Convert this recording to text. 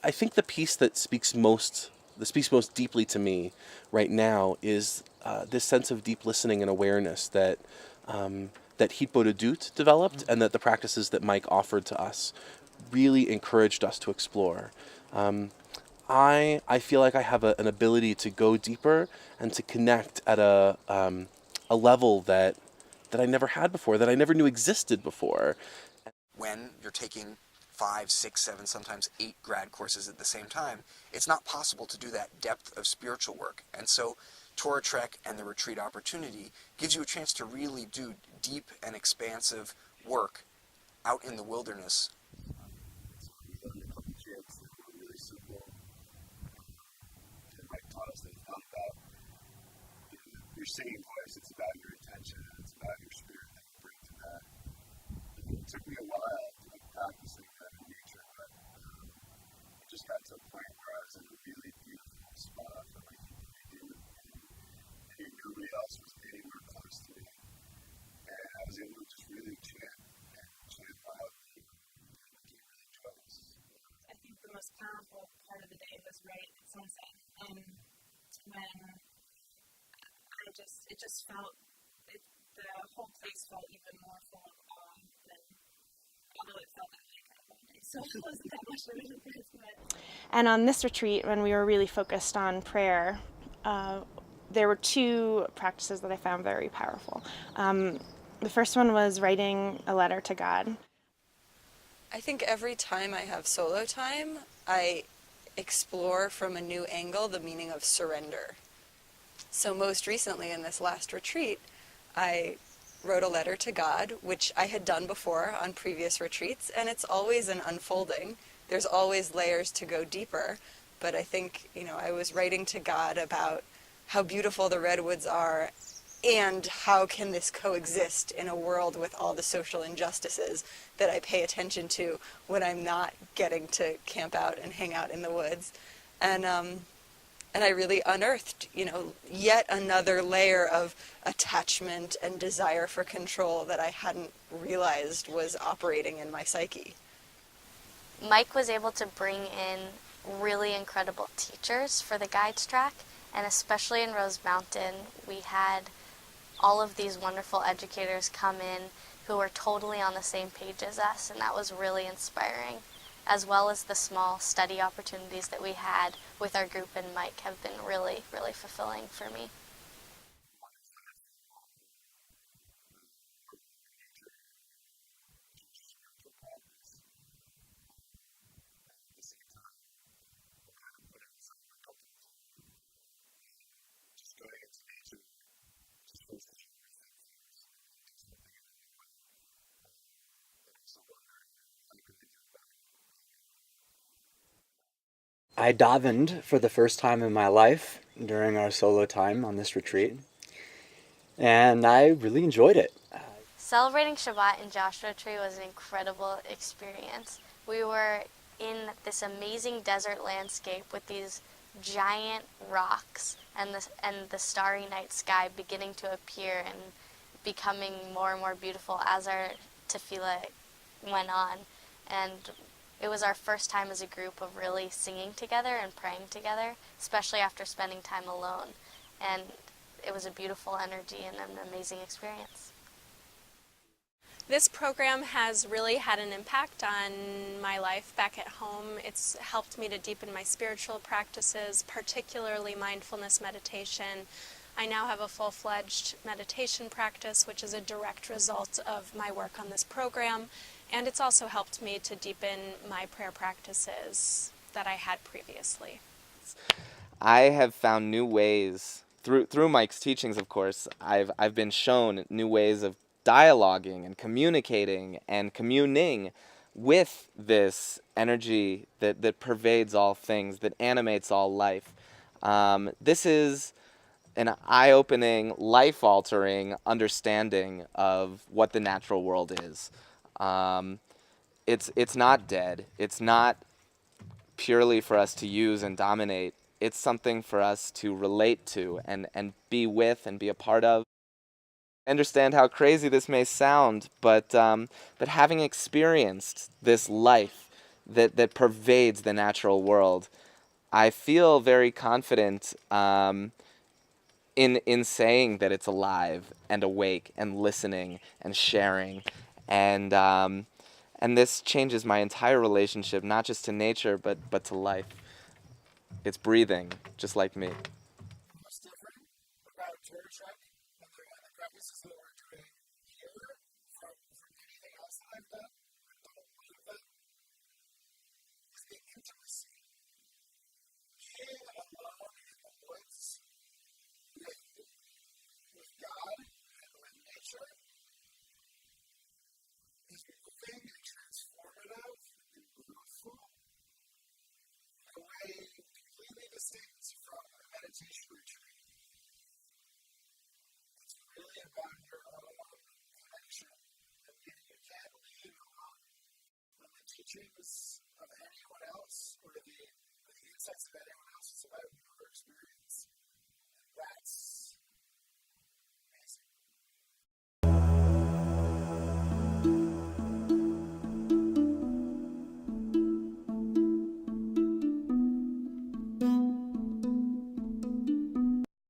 I think the piece that speaks most deeply to me right now is this sense of deep listening and awareness that that Hitbodedut developed, and that the practices that Mike offered to us really encouraged us to explore. I feel like I have an ability to go deeper and to connect at a level that I never had before, that I never knew existed before. When you're taking 5, 6, 7, sometimes 8 grad courses at the same time, it's not possible to do that depth of spiritual work. And so TorahTrek and the retreat opportunity gives you a chance to really do deep and expansive work out in the wilderness. Your singing voice, it's about your attention, and it's about your spirit that you bring to that. It took me a while to practicing that in nature, but it just got to a point where I was in a really beautiful spot that I could do it, and nobody else was anywhere close to me. And I was able to just really chant loudly, and it became really joyous. I think the most powerful part of the day was right at sunset, when it just felt, the whole place felt even more full of awe than, although it felt that way kind of all day, so it wasn't that much of a difference. And on this retreat, when we were really focused on prayer, there were 2 practices that I found very powerful. The first one was writing a letter to God. I think every time I have solo time, I explore from a new angle the meaning of surrender. So most recently in this last retreat, I wrote a letter to God, which I had done before on previous retreats, and it's always an unfolding. There's always layers to go deeper, but I think, I was writing to God about how beautiful the redwoods are, and how can this coexist in a world with all the social injustices that I pay attention to when I'm not getting to camp out and hang out in the woods. And I really unearthed, yet another layer of attachment and desire for control that I hadn't realized was operating in my psyche. Mike was able to bring in really incredible teachers for the Guides Track, and especially in Rose Mountain, we had all of these wonderful educators come in who were totally on the same page as us, and that was really inspiring, as well as the small study opportunities that we had with our group and Mike have been really, really fulfilling for me. I davened for the first time in my life during our solo time on this retreat, and I really enjoyed it. Celebrating Shabbat in Joshua Tree was an incredible experience. We were in this amazing desert landscape with these giant rocks and the starry night sky beginning to appear and becoming more and more beautiful as our tefillah went on. And it was our first time as a group of really singing together and praying together, especially after spending time alone. And it was a beautiful energy and an amazing experience. This program has really had an impact on my life back at home. It's helped me to deepen my spiritual practices, particularly mindfulness meditation. I now have a full-fledged meditation practice, which is a direct result of my work on this program. And it's also helped me to deepen my prayer practices that I had previously. I have found new ways, through Mike's teachings, of course, I've been shown new ways of dialoguing and communicating and communing with this energy that pervades all things, that animates all life. This is an eye-opening, life-altering understanding of what the natural world is. It's not dead. It's not purely for us to use and dominate. It's something for us to relate to and be with and be a part of. I understand how crazy this may sound, but having experienced this life, that pervades the natural world, I feel very confident in saying that it's alive and awake and listening and sharing, and this changes my entire relationship, not just to nature but to life. It's breathing, just like me. What's different about TorahTrek and the practices that we're doing here from anything else that I've done, is the intimacy. Being alone in the woods with God and with nature is moving and transformative and beautiful in a way completely distinct from a meditation retreat. It's really about your own connection, and you can't lean on the teachings of anyone else